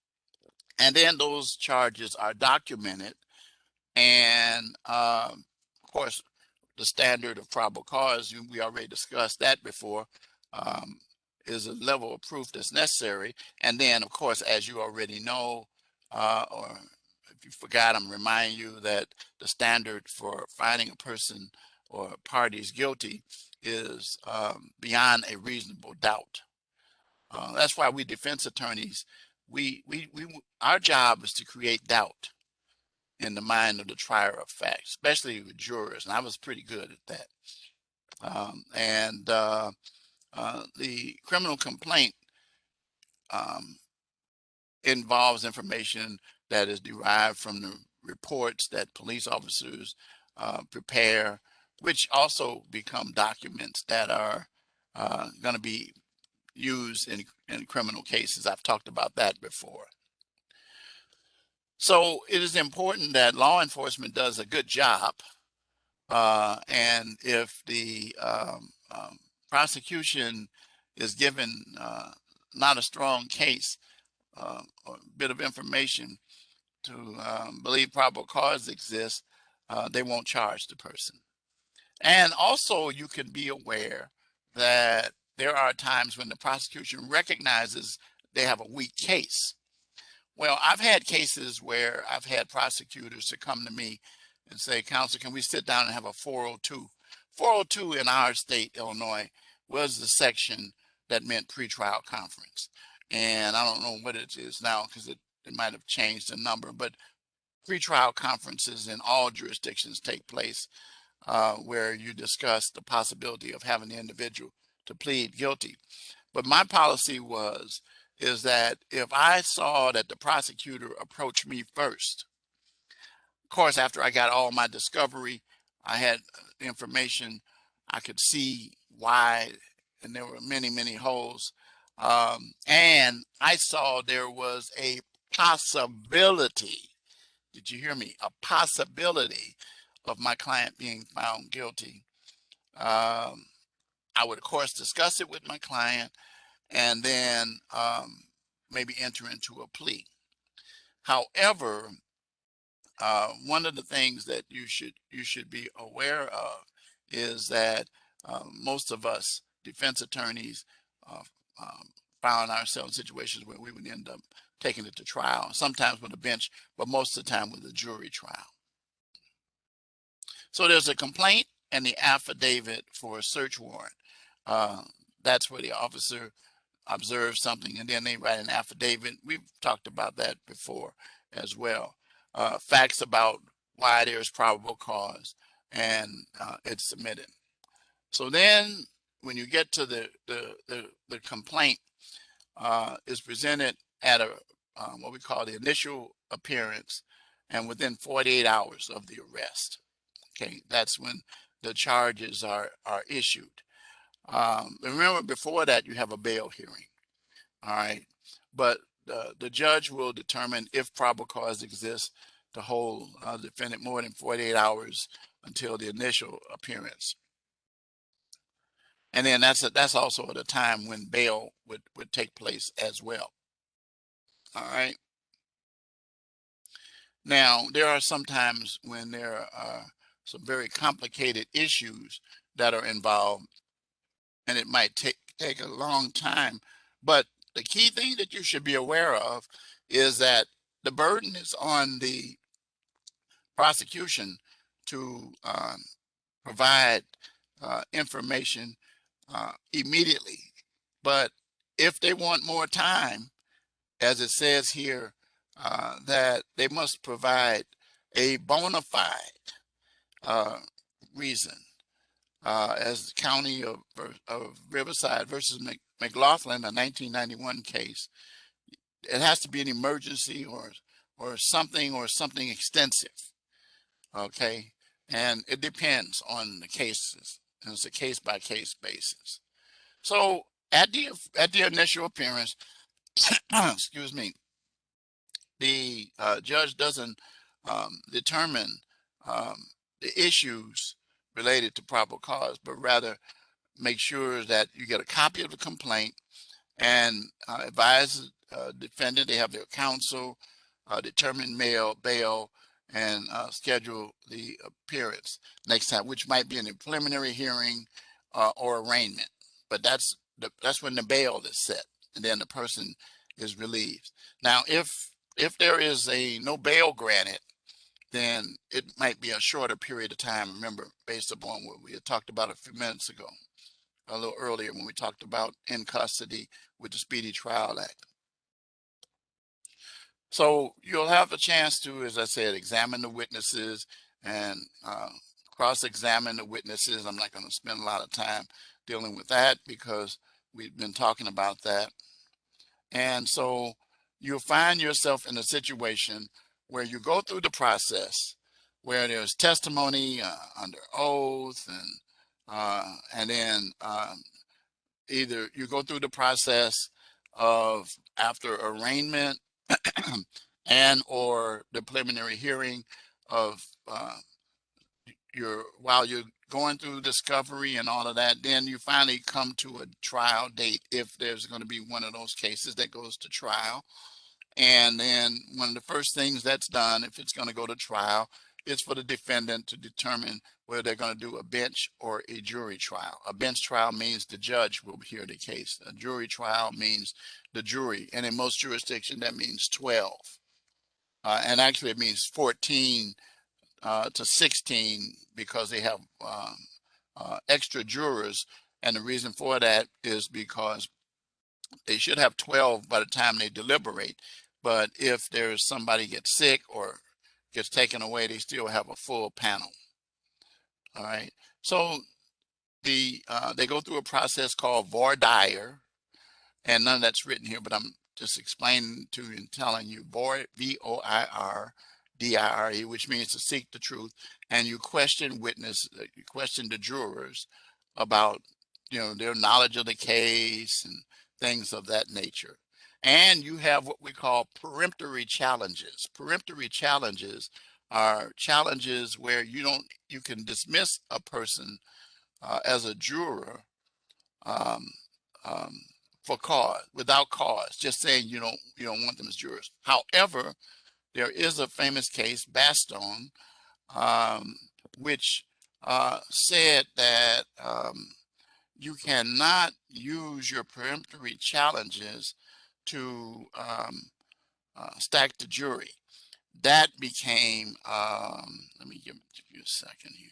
And then those charges are documented, and of course, the standard of probable cause, we already discussed that before, is a level of proof that's necessary. And then, of course, as you already know, or if you forgot, I'm reminding you that the standard for finding a person or parties guilty is beyond a reasonable doubt. That's why we defense attorneys, our job is to create doubt in the mind of the trier of fact, especially with jurors, and I was pretty good at that. The criminal complaint um, involves information that is derived from the reports that police officers prepare, which also become documents that are going to be used in criminal cases. I've talked about that before. So it is important that law enforcement does a good job. And if the prosecution is given not a strong case or a bit of information to believe probable cause exists, they won't charge the person. And also you can be aware that there are times when the prosecution recognizes they have a weak case. Well, I've had cases where I've had prosecutors to come to me and say, "Counsel, can we sit down and have a 402?" 402 in our state, Illinois, was the section that meant pretrial conference. And I don't know what it is now because it might have changed the number, but pretrial conferences in all jurisdictions take place where you discuss the possibility of having the individual to plead guilty. But my policy is that if I saw that the prosecutor approached me first, of course, after I got all my discovery, I had information, I could see why, and there were many, many holes. And I saw there was a possibility, did you hear me? A possibility of my client being found guilty. I would, of course, discuss it with my client and then maybe enter into a plea. However, one of the things that you should be aware of is that most of us defense attorneys uh, um, found ourselves in situations where we would end up taking it to trial, sometimes with a bench, but most of the time with a jury trial. So there's a complaint and the affidavit for a search warrant. Uh, that's where the officer observes something and then they write an affidavit. We've talked about that before as well. Facts about why there's probable cause, and it's submitted. So then when you get to the complaint is presented at a what we call the initial appearance and within 48 hours of the arrest. Okay, that's when the charges are issued. Remember, before that, you have a bail hearing. All right, but the judge will determine if probable cause exists to hold the defendant more than 48 hours until the initial appearance. And then that's also the time when bail would take place as well. All right. Now, there are some times when there are some very complicated issues that are involved, and it might take a long time. But the key thing that you should be aware of is that the burden is on the prosecution to provide information immediately. But if they want more time, as it says here, that they must provide a bona fide reason, as the county of Riverside versus McLaughlin, a 1991 case. It has to be an emergency or something extensive. Okay, and it depends on the cases, and it's a case by case basis. So at the initial appearance, excuse me, the judge doesn't determine the issues related to probable cause, but rather make sure that you get a copy of the complaint and advise the defendant they have their counsel, determine bail, and schedule the appearance next time, which might be in a preliminary hearing or arraignment. But that's when the bail is set, and then the person is relieved. Now, if if there is no bail granted, then it might be a shorter period of time. Remember, based upon what we had talked about a few minutes ago, a little earlier when we talked about in custody with the Speedy Trial Act. So you'll have a chance to, as I said, examine the witnesses and cross-examine the witnesses. I'm not going to spend a lot of time dealing with that because we've been talking about that. And so you'll find yourself in a situation where you go through the process, where there's testimony under oath, and then either you go through the process of after arraignment and or the preliminary hearing of while you're going through discovery and all of that, then you finally come to a trial date if there's going to be one of those cases that goes to trial. And then one of the first things that's done, if it's going to go to trial, is for the defendant to determine whether they're going to do a bench or a jury trial. A bench trial means the judge will hear the case. A jury trial means the jury. And in most jurisdictions, that means 12. And actually, it means 14 to 16 because they have extra jurors. And the reason for that is because they should have 12 by the time they deliberate. But if there's somebody gets sick or gets taken away, they still have a full panel. All right. So they go through a process called voir dire, and none of that's written here, but I'm just explaining to you and telling you voir, VOIRDIRE, which means to seek the truth, and you question you question the jurors about their knowledge of the case and things of that nature. And you have what we call peremptory challenges. Peremptory challenges are challenges where you can dismiss a person as a juror um, without cause, just saying you don't want them as jurors. However, there is a famous case, Baston, which said that you cannot use your peremptory challenges to stack the jury. That became, let me give you a second here,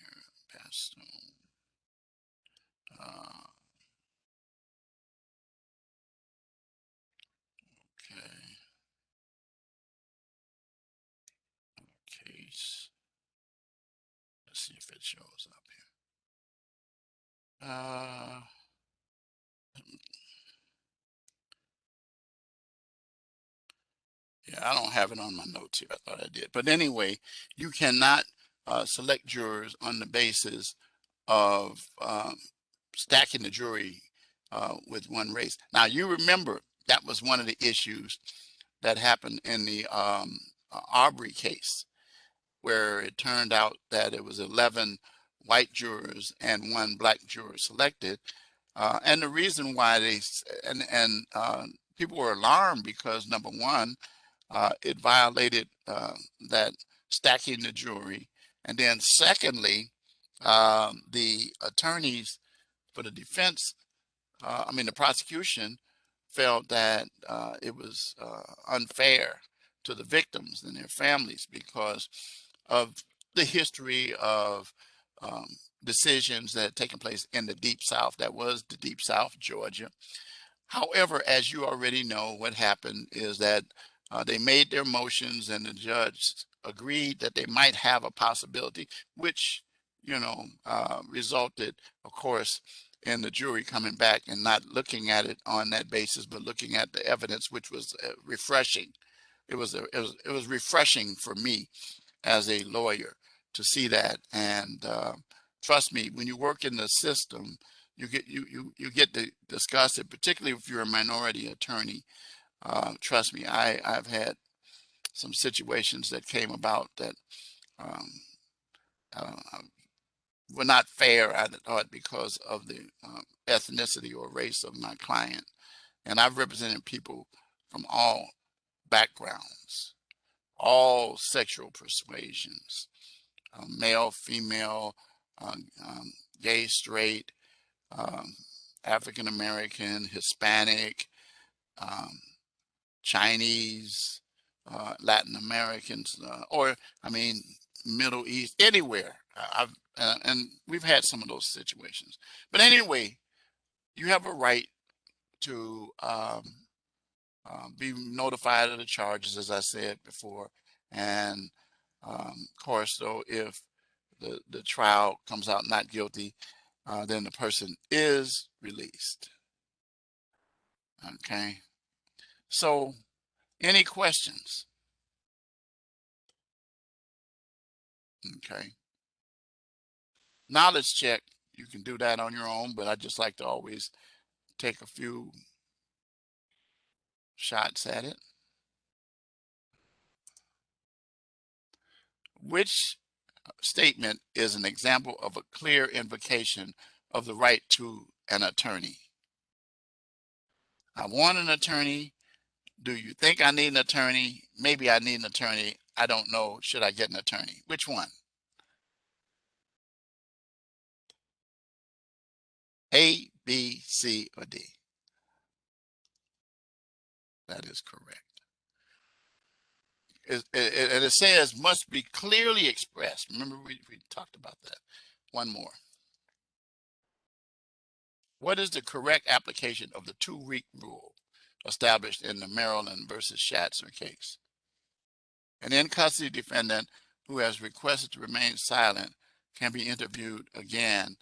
Baston. Okay, case. Let's see if it shows up here. Yeah, I don't have it on my notes here. I thought I did. But anyway, you cannot select jurors on the basis of stacking the jury with one race. Now, you remember that was one of the issues that happened in the Arbery case, where it turned out that it was 11 white jurors and 1 black juror selected. And the reason why people were alarmed because, number one, it violated that stacking the jury. And then secondly, the attorneys for the defense, the prosecution felt that it was unfair to the victims and their families because of the history of decisions that had taken place in the Deep South. That was the Deep South, Georgia. However, as you already know, what happened is that they made their motions and the judge agreed that they might have a possibility, which, resulted, of course, in the jury coming back and not looking at it on that basis, but looking at the evidence, which was refreshing. It was refreshing for me as a lawyer to see that. And trust me, when you work in the system, you get to discuss it, particularly if you're a minority attorney. Trust me, I've had some situations that came about that um, were not fair, I thought, because of the ethnicity or race of my client. And I've represented people from all backgrounds, all sexual persuasions, male, female, gay, straight, um, African American, Hispanic, um, Chinese, Latin Americans, or I mean, Middle East, anywhere. And we've had some of those situations. But anyway, you have a right to be notified of the charges, as I said before. And of course, though, if the trial comes out not guilty, then the person is released. Okay. So, any questions? Okay. Knowledge check, you can do that on your own, but I just like to always take a few shots at it. Which statement is an example of a clear invocation of the right to an attorney? I want an attorney. Do you think I need an attorney? Maybe I need an attorney. I don't know. Should I get an attorney? Which one? A, B, C, or D? That is correct. And it says must be clearly expressed. Remember, we talked about that. One more. What is the correct application of the 2-week rule established in the Maryland versus Schatzer case? An in-custody defendant who has requested to remain silent can be interviewed again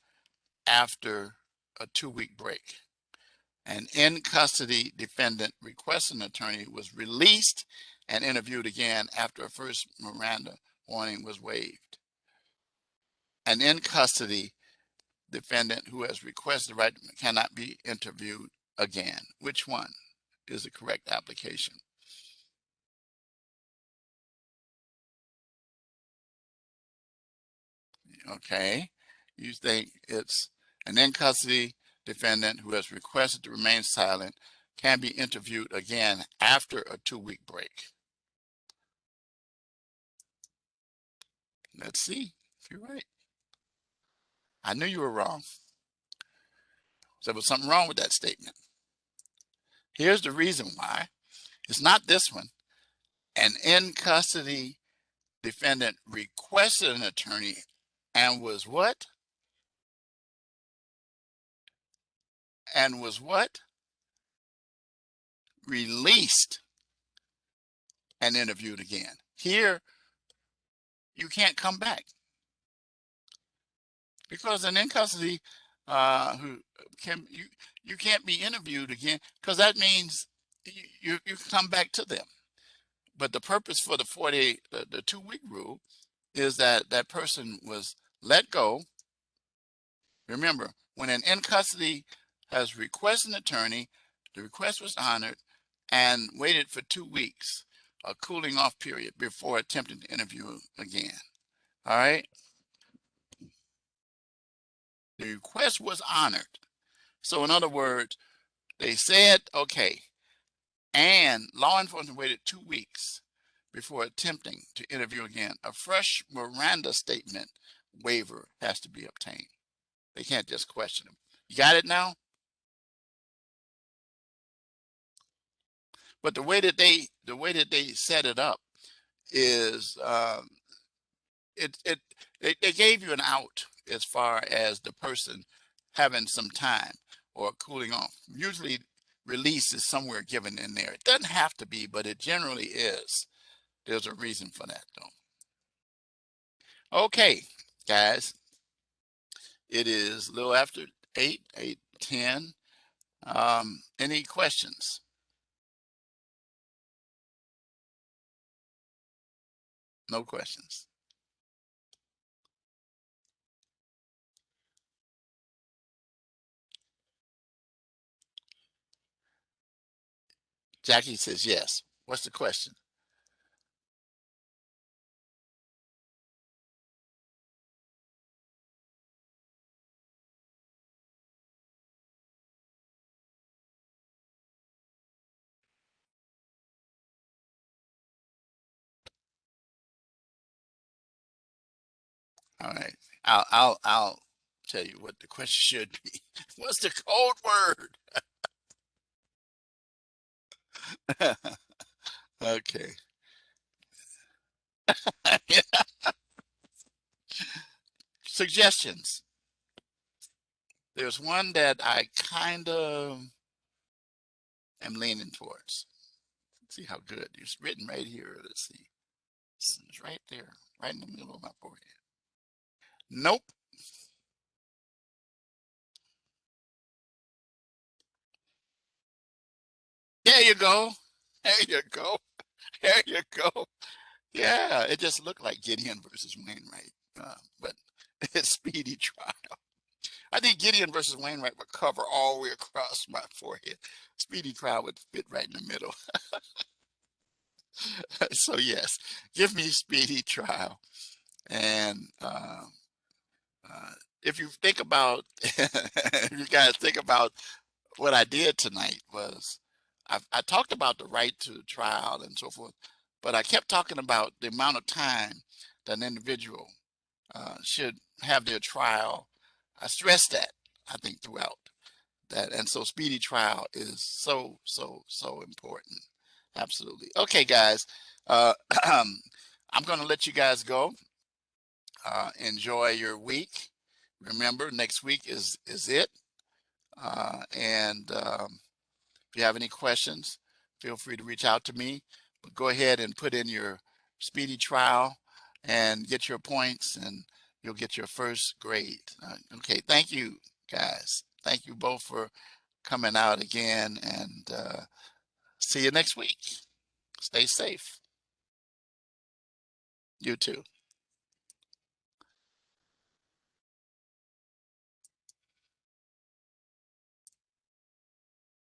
after a 2-week break. An in-custody defendant requesting an attorney was released and interviewed again after a first Miranda warning was waived. An in-custody defendant who has requested the right cannot be interviewed again. Which one is the correct application? Okay, you think it's an in-custody defendant who has requested to remain silent can be interviewed again after a 2-week break. Let's see if you're right. I knew you were wrong. So there was something wrong with that statement. Here's the reason why. It's not this one. An in-custody defendant requested an attorney and was what? And was what? Released and interviewed again. Here, you can't come back because an in custody who can you can't be interviewed again because that means you come back to them. But the purpose for the 2-week rule is that that person was let go. Remember, when an in custody has requested an attorney, the request was honored and waited for 2 weeks, a cooling off period before attempting to interview again. All right. The request was honored. So in other words, they said, okay, and law enforcement waited 2 weeks before attempting to interview again. A fresh Miranda statement waiver has to be obtained. They can't just question them. You got it now? But the way that they set it up is they gave you an out as far as the person having some time or cooling off. Usually release is somewhere given in there. It doesn't have to be, but it generally is. There's a reason for that though. Okay, guys, it is a little after 8:10. Any questions? No questions. Jackie says yes. What's the question? All right. I'll tell you what the question should be. What's the code word? Okay. Suggestions. There's one that I kind of am leaning towards. Let's see how good. It's written right here. Let's see. It's right there, right in the middle of my forehead. Nope. There you go. There you go. There you go. Yeah, it just looked like Gideon versus Wainwright, but it's speedy trial. I think Gideon versus Wainwright would cover all the way across my forehead. Speedy trial would fit right in the middle. So yes, give me speedy trial. And uh, if you think about, you guys think about what I did tonight was I talked about the right to trial and so forth, but I kept talking about the amount of time that an individual should have their trial. I stressed that, I think, throughout that. And so speedy trial is so, so, so important. Absolutely. Okay, guys, I'm going to let you guys go. Enjoy your week. Remember, next week is it. And if you have any questions, feel free to reach out to me. But go ahead and put in your speedy trial and get your points, and you'll get your first grade. Okay, thank you, guys. Thank you both for coming out again, and see you next week. Stay safe. You too.